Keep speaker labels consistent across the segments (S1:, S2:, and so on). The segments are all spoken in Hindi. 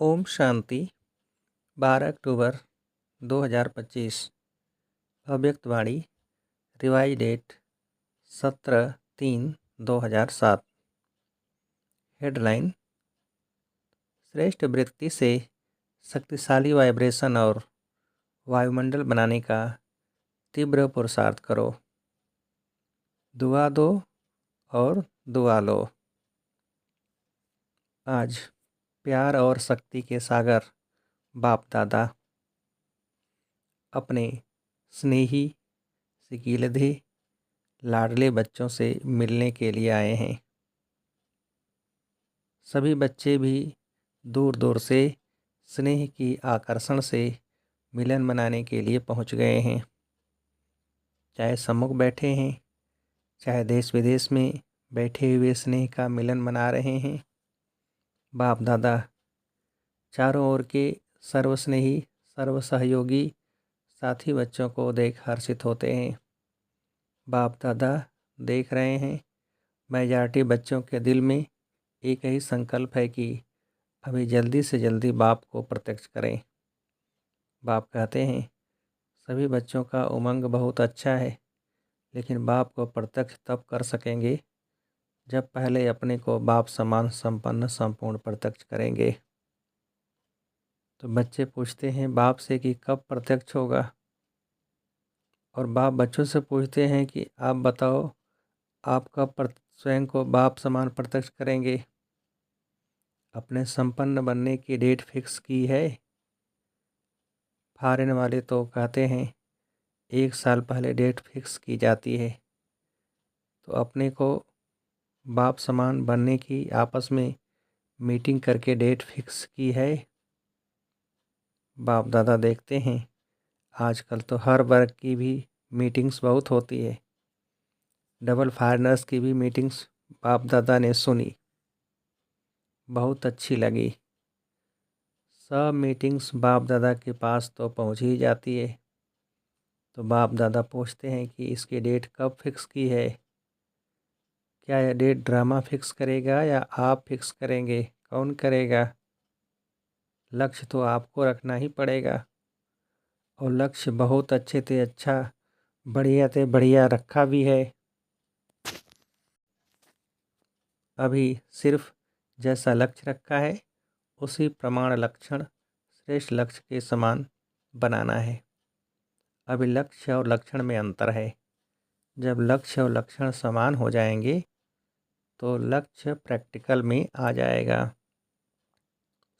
S1: ओम शांति। 12 अक्टूबर 2025। अव्यक्त वाणी। Revise date 17/3/2007। हेडलाइन। श्रेष्ठ वृत्ति से शक्तिशाली वाइब्रेशन और वायुमंडल बनाने का तीव्र पुरुषार्थ करो। दुआ दो और दुआ लो। आज प्यार और शक्ति के सागर बाप दादा अपने स्नेही सिकीलधे लाडले बच्चों से मिलने के लिए आए हैं। सभी बच्चे भी दूर दूर से स्नेह की आकर्षण से मिलन मनाने के लिए पहुंच गए हैं। चाहे सम्मुख बैठे हैं, चाहे देश विदेश में बैठे हुए स्नेह का मिलन मना रहे हैं। बाप दादा चारों ओर के सर्वस्नेही सर्व सहयोगी साथी बच्चों को देख हर्षित होते हैं। बाप दादा देख रहे हैं मेजॉरिटी बच्चों के दिल में एक ही संकल्प है कि अभी जल्दी से जल्दी बाप को प्रत्यक्ष करें। बाप कहते हैं सभी बच्चों का उमंग बहुत अच्छा है, लेकिन बाप को प्रत्यक्ष तब कर सकेंगे जब पहले अपने को बाप समान संपन्न संपूर्ण प्रत्यक्ष करेंगे। तो बच्चे पूछते हैं बाप से कि कब प्रत्यक्ष होगा, और बाप बच्चों से पूछते हैं कि आप बताओ आप कब स्वयं को बाप समान प्रत्यक्ष करेंगे। अपने संपन्न बनने की डेट फिक्स की है। फॉरेन वाले तो कहते हैं 1 साल पहले डेट फिक्स की जाती है। तो अपने को बाप समान बनने की आपस में मीटिंग करके डेट फिक्स की है। बाप दादा देखते हैं आजकल तो हर वर्ग की भी मीटिंग्स बहुत होती है। डबल फॉरेनर्स की भी मीटिंग्स बाप दादा ने सुनी, बहुत अच्छी लगी। सब मीटिंग्स बाप दादा के पास तो पहुंच ही जाती है। तो बाप दादा पूछते हैं कि इसकी डेट कब फिक्स की है। क्या यह डेट ड्रामा फिक्स करेगा या आप फिक्स करेंगे? कौन करेगा? लक्ष्य तो आपको रखना ही पड़ेगा, और लक्ष्य बहुत अच्छे से अच्छा बढ़िया से बढ़िया रखा भी है। अभी सिर्फ जैसा लक्ष्य रखा है उसी प्रमाण लक्षण श्रेष्ठ लक्ष्य के समान बनाना है। अभी लक्ष्य और लक्षण में अंतर है। जब लक्ष्य और लक्षण समान हो जाएंगे तो लक्ष्य प्रैक्टिकल में आ जाएगा।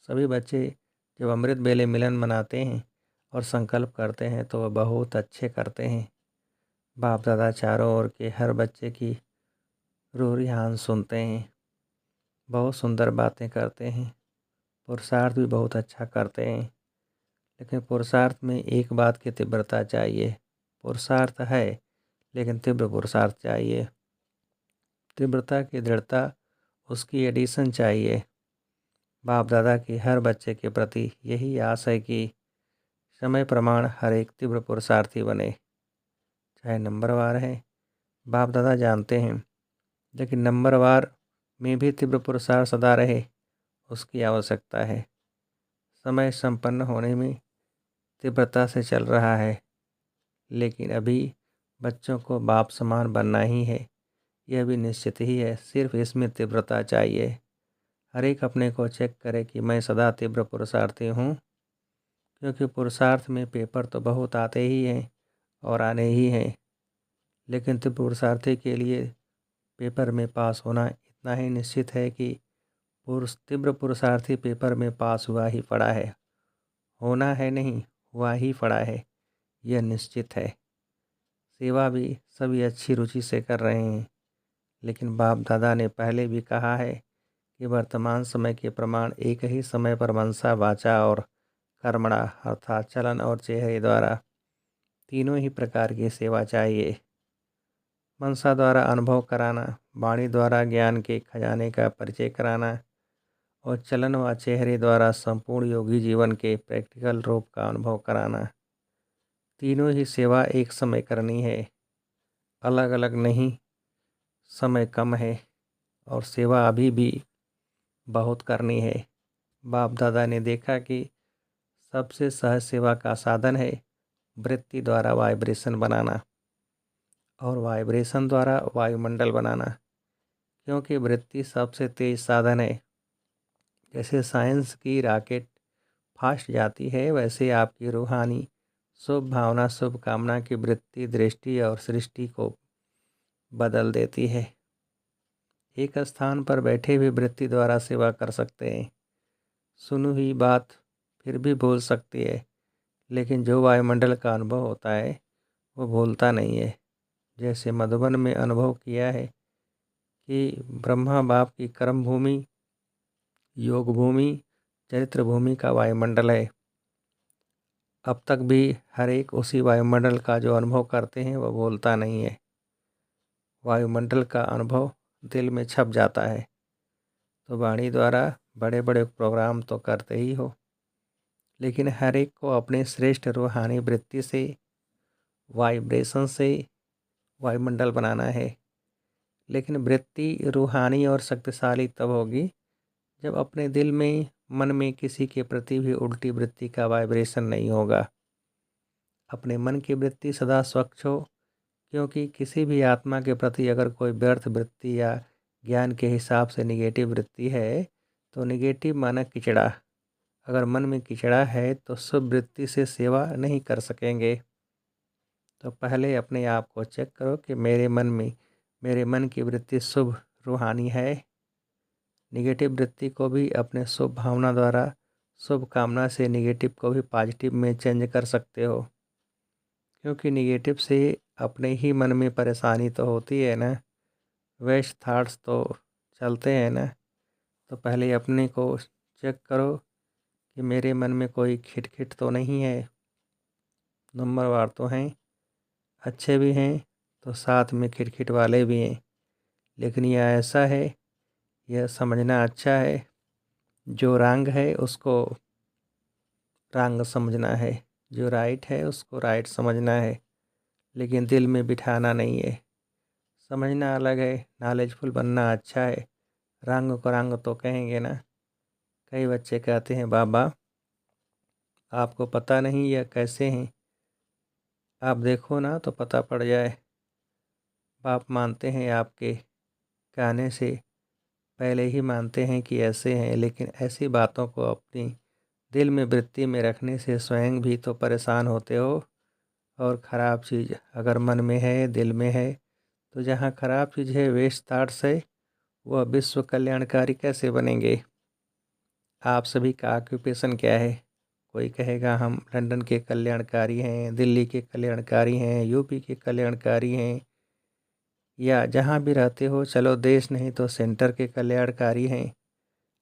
S1: सभी बच्चे जब अमृत बेले मिलन मनाते हैं और संकल्प करते हैं तो वह बहुत अच्छे करते हैं। बाप दादा चारों ओर के हर बच्चे की रूरिहान सुनते हैं, बहुत सुंदर बातें करते हैं, पुरुषार्थ भी बहुत अच्छा करते हैं। लेकिन पुरुषार्थ में एक बात की तीव्रता चाहिए। पुरुषार्थ है लेकिन तीव्र पुरुषार्थ चाहिए। तीव्रता की दृढ़ता उसकी एडिशन चाहिए। बाप दादा की हर बच्चे के प्रति यही आस है कि समय प्रमाण हर एक तीव्र पुरुषार्थी बने। चाहे नंबरवार है, बाप दादा जानते हैं, लेकिन नंबरवार में भी तीव्र पुरुषार्थ सदा रहे उसकी आवश्यकता है। समय संपन्न होने में तीव्रता से चल रहा है, लेकिन अभी बच्चों को बाप समान बनना ही है, यह भी निश्चित ही है। सिर्फ इसमें तीव्रता चाहिए। हर एक अपने को चेक करे कि मैं सदा तीव्र पुरुषार्थी हूँ, क्योंकि पुरुषार्थ में पेपर तो बहुत आते ही हैं और आने ही हैं, लेकिन तीव्र पुरुषार्थी के लिए पेपर में पास होना इतना ही निश्चित है कि तीव्र पुरुषार्थी पेपर में पास हुआ ही पड़ा है। होना है नहीं, हुआ ही पड़ा है, यह निश्चित है। सेवा भी सभी अच्छी रुचि से कर रहे हैं, लेकिन बाप दादा ने पहले भी कहा है कि वर्तमान समय के प्रमाण एक ही समय पर मनसा वाचा और कर्मणा अर्थात चलन और चेहरे द्वारा तीनों ही प्रकार की सेवा चाहिए। मनसा द्वारा अनुभव कराना, वाणी द्वारा ज्ञान के खजाने का परिचय कराना, और चलन व चेहरे द्वारा संपूर्ण योगी जीवन के प्रैक्टिकल रूप का अनुभव कराना। तीनों ही सेवा एक समय करनी है, अलग अलग नहीं। समय कम है और सेवा अभी भी बहुत करनी है। बाप दादा ने देखा कि सबसे सहज सेवा का साधन है वृत्ति द्वारा वाइब्रेशन बनाना और वाइब्रेशन द्वारा वायुमंडल बनाना, क्योंकि वृत्ति सबसे तेज साधन है। जैसे साइंस की रॉकेट फास्ट जाती है, वैसे आपकी रूहानी शुभ भावना शुभ कामना की वृत्ति दृष्टि और सृष्टि को बदल देती है। एक स्थान पर बैठे भी वृत्ति द्वारा सेवा कर सकते हैं। सुनी हुई बात फिर भी भूल सकती है, लेकिन जो वायुमंडल का अनुभव होता है वो भूलता नहीं है। जैसे मधुबन में अनुभव किया है कि ब्रह्मा बाप की कर्म भूमि, योग भूमि, चरित्र भूमि का वायुमंडल है। अब तक भी हर एक उसी वायुमंडल का जो अनुभव करते हैं वह भूलता नहीं है। वायुमंडल का अनुभव दिल में छप जाता है। तो वाणी द्वारा बड़े बड़े प्रोग्राम तो करते ही हो, लेकिन हर एक को अपने श्रेष्ठ रूहानी वृत्ति से, वाइब्रेशन से वायुमंडल बनाना है। लेकिन वृत्ति रूहानी और शक्तिशाली तब होगी जब अपने दिल में, मन में किसी के प्रति भी उल्टी वृत्ति का वाइब्रेशन नहीं होगा। अपने मन की वृत्ति सदा स्वच्छ हो, क्योंकि किसी भी आत्मा के प्रति अगर कोई व्यर्थ वृत्ति या ज्ञान के हिसाब से निगेटिव वृत्ति है तो निगेटिव माना किचड़ा। अगर मन में किचड़ा है तो शुभ वृत्ति से सेवा नहीं कर सकेंगे। तो पहले अपने आप को चेक करो कि मेरे मन की वृत्ति शुभ रूहानी है। निगेटिव वृत्ति को भी अपने शुभ भावना द्वारा, शुभ कामना से निगेटिव को भी पॉजिटिव में चेंज कर सकते हो, क्योंकि निगेटिव से अपने ही मन में परेशानी तो होती है ना, वेस्ट थाट्स तो चलते हैं ना। तो पहले अपने को चेक करो कि मेरे मन में कोई खिटखिट तो नहीं है। नंबरवार तो हैं, अच्छे भी हैं, तो साथ में खिटखिट वाले भी हैं। लेकिन यह ऐसा है, यह समझना अच्छा है, जो रंग है उसको रंग समझना है, जो राइट है उसको राइट समझना है, लेकिन दिल में बिठाना नहीं है। समझना अलग है, नॉलेजफुल बनना अच्छा है, रंग को रंग तो कहेंगे ना। कई बच्चे कहते हैं बाबा आपको पता नहीं यह कैसे हैं, आप देखो ना तो पता पड़ जाए। बाप मानते हैं आपके कहने से, पहले ही मानते हैं कि ऐसे हैं, लेकिन ऐसी बातों को अपनी दिल में वृत्ति में रखने से स्वयं भी तो परेशान होते हो। और ख़राब चीज़ अगर मन में है, दिल में है, तो जहाँ ख़राब चीज़ है, वेस्ट थॉट्स है, वह विश्व कल्याणकारी कैसे बनेंगे। आप सभी का ऑक्यूपेशन क्या है? कोई कहेगा हम लंदन के कल्याणकारी हैं, दिल्ली के कल्याणकारी हैं, यूपी के कल्याणकारी हैं, या जहाँ भी रहते हो, चलो देश नहीं तो सेंटर के कल्याणकारी हैं।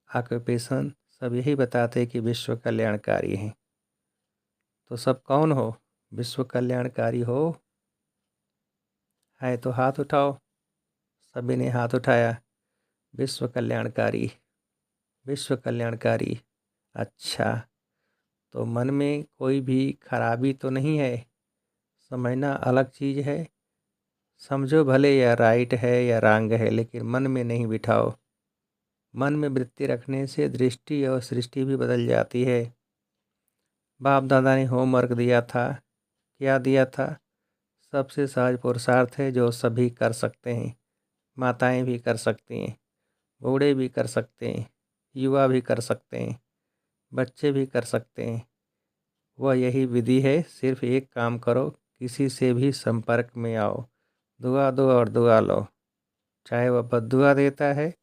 S1: ऑक्यूपेशन सब यही बताते कि विश्व कल्याणकारी हैं। तो सब कौन हो? विश्व कल्याणकारी हो? है तो हाथ उठाओ। सभी ने हाथ उठाया। विश्व कल्याणकारी, विश्व कल्याणकारी। अच्छा, तो मन में कोई भी खराबी तो नहीं है, समझना अलग चीज़ है। समझो भले या राइट है या रॉन्ग है, लेकिन मन में नहीं बिठाओ। मन में वृत्ति रखने से दृष्टि और सृष्टि भी बदल जाती है। बाप दादा ने होमवर्क दिया था, क्या दिया था? सबसे सहज पुरुषार्थ है जो सभी कर सकते हैं। माताएं भी कर सकती हैं, बूढ़े भी कर सकते हैं, युवा भी कर सकते हैं, बच्चे भी कर सकते हैं। वह यही विधि है, सिर्फ एक काम करो, किसी से भी संपर्क में आओ, दुआ दो और दुआ लो। चाहे वह बद्दुआ देता है,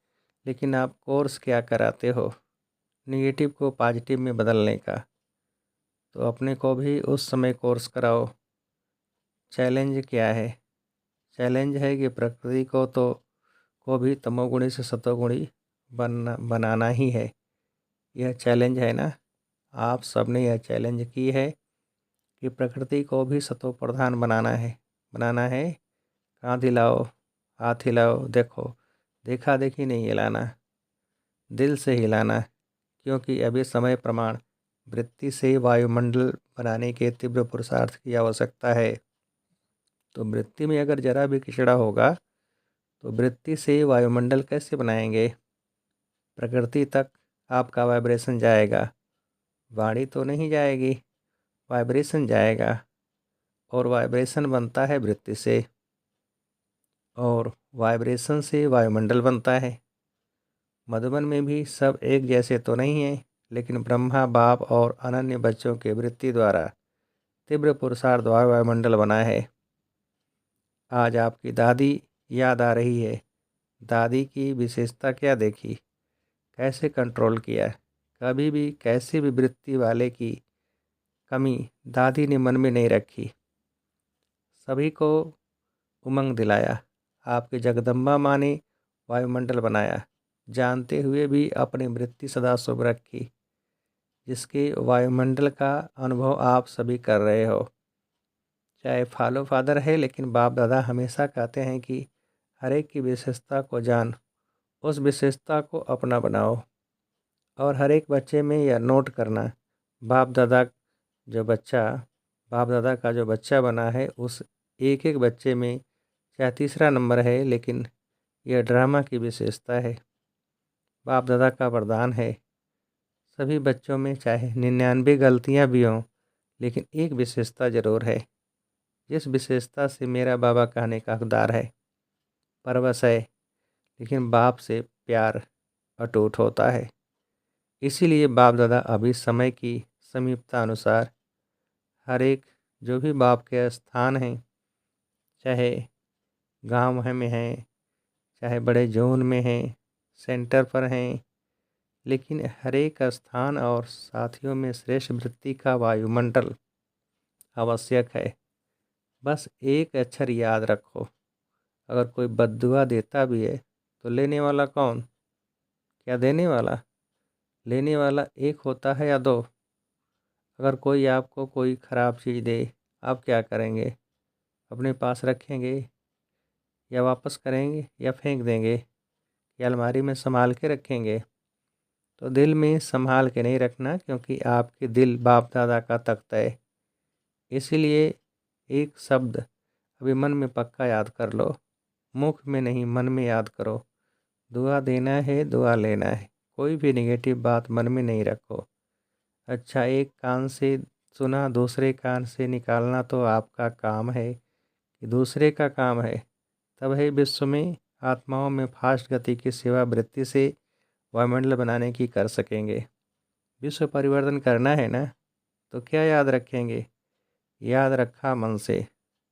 S1: लेकिन आप कोर्स क्या कराते हो? निगेटिव को पॉजिटिव में बदलने का। तो अपने को भी उस समय कोर्स कराओ। चैलेंज क्या है? चैलेंज है कि प्रकृति को भी तमोगुणी से सतोगुणी बनाना ही है। यह चैलेंज है ना। आप सबने यह चैलेंज की है कि प्रकृति को भी सतो प्रधान बनाना है। कांध हिलाओ, हाथ हिलाओ, देखो, देखा देखी नहीं हिलाना, दिल से हिलाना, क्योंकि अभी समय प्रमाण वृत्ति से वायुमंडल बनाने के तीव्र पुरुषार्थ की आवश्यकता है। तो वृत्ति में अगर जरा भी किचड़ा होगा तो वृत्ति से वायुमंडल कैसे बनाएंगे? प्रकृति तक आपका वाइब्रेशन जाएगा, वाणी तो नहीं जाएगी, वाइब्रेशन जाएगा। और वाइब्रेशन बनता है वृत्ति से, और वाइब्रेशन से वायुमंडल बनता है। मधुबन में भी सब एक जैसे तो नहीं हैं, लेकिन ब्रह्मा बाप और अनन्य बच्चों के वृत्ति द्वारा तीव्र पुरुषार्थ द्वारा वायुमंडल बना है। आज आपकी दादी याद आ रही है। दादी की विशेषता क्या देखी, कैसे कंट्रोल किया, कभी भी कैसी भी वृत्ति वाले की कमी दादी ने मन में नहीं रखी, सभी को उमंग दिलाया। आपकी जगदम्बा माँ ने वायुमंडल बनाया, जानते हुए भी अपनी वृत्ति सदा शुभ रखी, जिसके वायुमंडल का अनुभव आप सभी कर रहे हो। चाहे फॉलो फादर है, लेकिन बाप दादा हमेशा कहते हैं कि हर एक की विशेषता को जान, उस विशेषता को अपना बनाओ। और हर एक बच्चे में यह नोट करना, बाप दादा जो बच्चा बाप दादा का जो बच्चा बना है, उस एक एक बच्चे में चाहे तीसरा नंबर है, लेकिन यह ड्रामा की विशेषता है, बाप दादा का वरदान है। सभी बच्चों में चाहे 99 गलतियाँ भी हों, लेकिन एक विशेषता ज़रूर है, जिस विशेषता से मेरा बाबा कहने का हकदार है, परवश है, लेकिन बाप से प्यार अटूट होता है। इसीलिए बाप दादा अभी समय की समीपता अनुसार हर एक जो भी बाप के स्थान हैं, चाहे गांव में हैं, चाहे बड़े जोन में हैं, सेंटर पर हैं, लेकिन हर एक स्थान और साथियों में श्रेष्ठ वृत्ति का वायुमंडल आवश्यक है। बस एक अक्षर याद रखो, अगर कोई बद्दुआ देता भी है तो लेने वाला कौन, क्या देने वाला, लेने वाला एक होता है या दो। अगर कोई आपको कोई ख़राब चीज़ दे, आप क्या करेंगे, अपने पास रखेंगे या वापस करेंगे या फेंक देंगे या अलमारी में संभाल के रखेंगे। तो दिल में संभाल के नहीं रखना, क्योंकि आपके दिल बाप दादा का तख्ता है। इसीलिए एक शब्द अभी मन में पक्का याद कर लो, मुख में नहीं मन में याद करो, दुआ देना है, दुआ लेना है। कोई भी नेगेटिव बात मन में नहीं रखो। अच्छा, एक कान से सुना दूसरे कान से निकालना तो आपका काम है कि दूसरे का काम है। तब है विश्व में आत्माओं में फास्ट गति की सेवा वृत्ति से वायुमंडल बनाने की कर सकेंगे। विश्व परिवर्तन करना है ना, तो क्या याद रखेंगे, याद रखा मन से,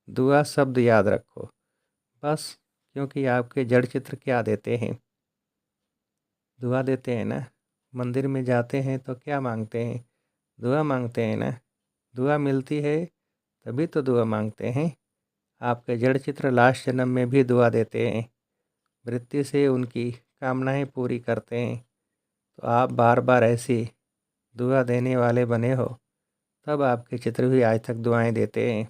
S1: दुआ शब्द याद रखो बस। क्योंकि आपके जड़ चित्र क्या देते हैं, दुआ देते हैं ना। मंदिर में जाते हैं तो क्या मांगते हैं, दुआ मांगते हैं ना। दुआ मिलती है तभी तो दुआ मांगते हैं। आपके जड़ चित्र लास्ट जन्म में भी दुआ देते हैं, वृत्ति से उनकी कामनाएं पूरी करते हैं। तो आप बार बार ऐसी दुआ देने वाले बने हो, तब आपके चित्र भी आज तक दुआएं देते हैं।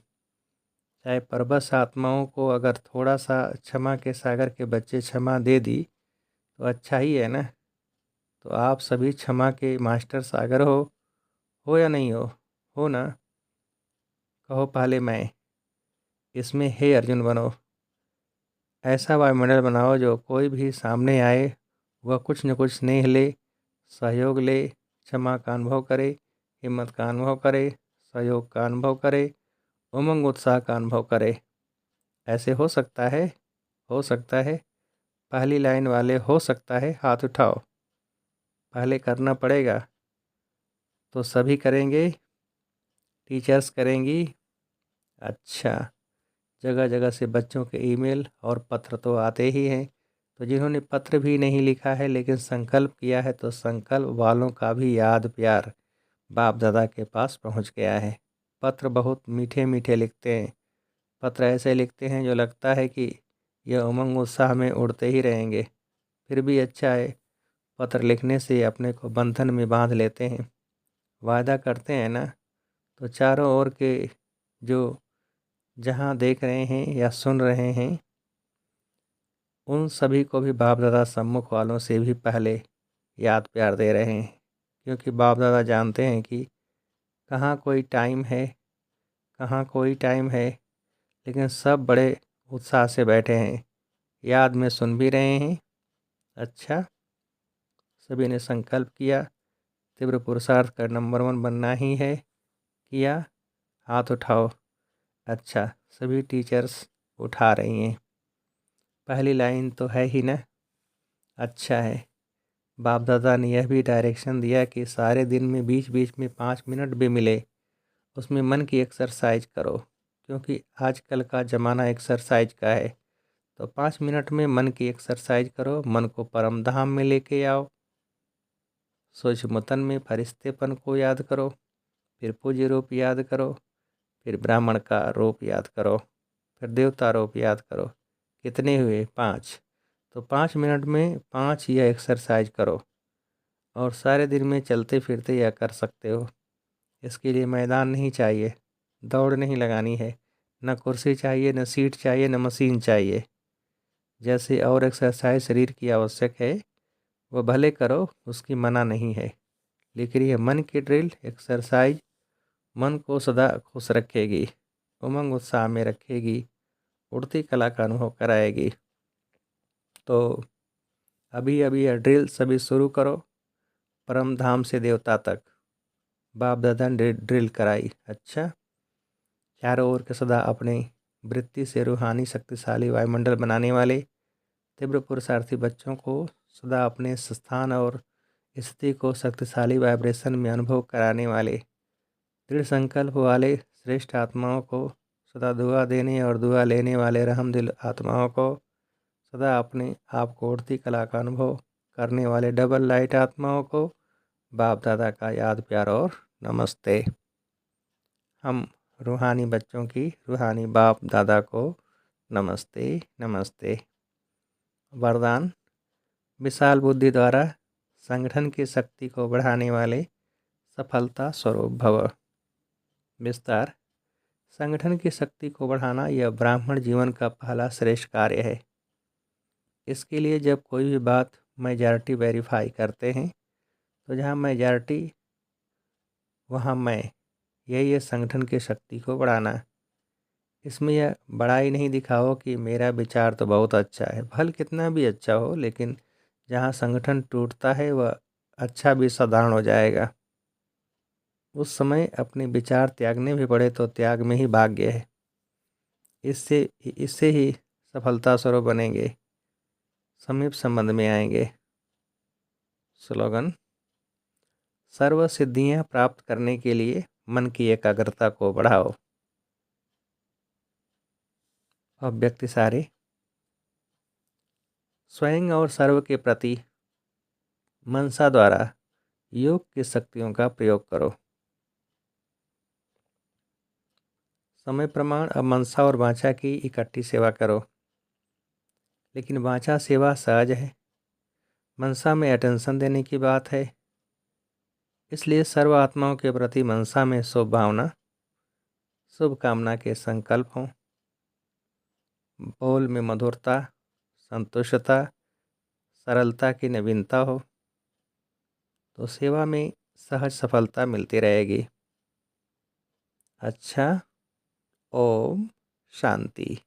S1: चाहे परबस आत्माओं को अगर थोड़ा सा क्षमा के सागर के बच्चे क्षमा दे दी तो अच्छा ही है ना। तो आप सभी क्षमा के मास्टर सागर हो या नहीं हो ना। कहो पहले मैं, इसमें हे अर्जुन बनो। ऐसा वायुमंडल बनाओ जो कोई भी सामने आए वह कुछ न कुछ स्नेह ले, सहयोग ले, क्षमा का अनुभव करे, हिम्मत का अनुभव करे, सहयोग का अनुभव करे, उमंग उत्साह का अनुभव करे। ऐसे हो सकता है, हो सकता है। पहली लाइन वाले हो सकता है हाथ उठाओ। पहले करना पड़ेगा तो सभी करेंगे, टीचर्स करेंगी। अच्छा, जगह जगह से बच्चों के ईमेल और पत्र तो आते ही हैं। तो जिन्होंने पत्र भी नहीं लिखा है लेकिन संकल्प किया है, तो संकल्प वालों का भी याद प्यार बाप दादा के पास पहुंच गया है। पत्र बहुत मीठे मीठे लिखते हैं, पत्र ऐसे लिखते हैं जो लगता है कि यह उमंग उत्साह में उड़ते ही रहेंगे। फिर भी अच्छा है, पत्र लिखने से अपने को बंधन में बांध लेते हैं, वादा करते हैं ना। तो चारों ओर के जो जहाँ देख रहे हैं या सुन रहे हैं, उन सभी को भी बाप दादा सम्मुख वालों से भी पहले याद प्यार दे रहे हैं। क्योंकि बाप दादा जानते हैं कि कहाँ कोई टाइम है, कहाँ कोई टाइम है, लेकिन सब बड़े उत्साह से बैठे हैं, याद में सुन भी रहे हैं। अच्छा, सभी ने संकल्प किया, तीव्र पुरुषार्थ कर नंबर 1 बनना ही है। किया? हाथ उठाओ। अच्छा, सभी टीचर्स उठा रही हैं। पहली लाइन तो है ही ना। अच्छा है। बाप दादा ने यह भी डायरेक्शन दिया कि सारे दिन में बीच बीच में 5 मिनट भी मिले उसमें मन की एक्सरसाइज करो, क्योंकि आजकल का ज़माना एक्सरसाइज का है। तो 5 मिनट में मन की एक्सरसाइज करो, मन को परम धाम में लेके आओ। सोचमुतन में फरिश्तेपन को याद करो, फिर पूज्य रूप याद करो, फिर ब्राह्मण का रूप याद करो, फिर देवता रूप याद करो। कितने हुए? 5। तो 5 मिनट में 5 यह एक्सरसाइज करो और सारे दिन में चलते फिरते यह कर सकते हो। इसके लिए मैदान नहीं चाहिए, दौड़ नहीं लगानी है, न कुर्सी चाहिए, न सीट चाहिए, न मशीन चाहिए। जैसे और एक्सरसाइज शरीर की आवश्यक है वह भले करो, उसकी मना नहीं है, लेकिन यह मन की ड्रिल एक्सरसाइज मन को सदा खुश रखेगी, उमंग उत्साह में रखेगी, उड़ती कला का अनुभव कराएगी। तो अभी अभी यह ड्रिल सभी शुरू करो। परम धाम से देवता तक बाप दादा ने ड्रिल कराई। अच्छा, चारों ओर के सदा अपने वृत्ति से रूहानी शक्तिशाली वायुमंडल बनाने वाले तीव्र पुरुषार्थी बच्चों को सदा अपने स्थान और स्थिति को शक्तिशाली वाइब्रेशन में अनुभव कराने वाले दृढ़ संकल्प वाले श्रेष्ठ आत्माओं को सदा दुआ देने और दुआ लेने वाले रहमदिल आत्माओं को सदा अपने आप को उड़ती कला का अनुभव करने वाले डबल लाइट आत्माओं को बाप दादा का याद प्यार और नमस्ते। हम रूहानी बच्चों की रूहानी बाप दादा को नमस्ते नमस्ते। वरदान: विशाल बुद्धि द्वारा संगठन की शक्ति को बढ़ाने वाले सफलता स्वरूप भव। विस्तार: संगठन की शक्ति को बढ़ाना यह ब्राह्मण जीवन का पहला श्रेष्ठ कार्य है। इसके लिए जब कोई भी बात मेजॉरिटी वेरीफाई करते हैं तो जहाँ मेजॉरिटी वहाँ मैं, यही है संगठन की शक्ति को बढ़ाना। इसमें यह बड़ाई नहीं दिखाओ कि मेरा विचार तो बहुत अच्छा है, भले कितना भी अच्छा हो, लेकिन जहाँ संगठन टूटता है वह अच्छा भी साधारण हो जाएगा। उस समय अपने विचार त्यागने भी पड़े तो त्याग में ही भाग्य है। इससे ही सफलता स्वरूप बनेंगे, समीप संबंध में आएंगे। स्लोगन: सर्व सिद्धियाँ प्राप्त करने के लिए मन की एकाग्रता को बढ़ाओ। अव्यक्त सारे: स्वयं और सर्व के प्रति मनसा द्वारा योग की शक्तियों का प्रयोग करो। समय प्रमाण: अब मनसा और वाचा की इकट्ठी सेवा करो, लेकिन वाचा सेवा सहज है, मनसा में अटेंशन देने की बात है। इसलिए सर्व आत्माओं के प्रति मनसा में शुभ भावना, शुभ कामना के संकल्प हों। बोल में मधुरता, संतुष्टता, सरलता की नवीनता हो, तो सेवा में सहज सफलता मिलती रहेगी। अच्छा, ओम शांति।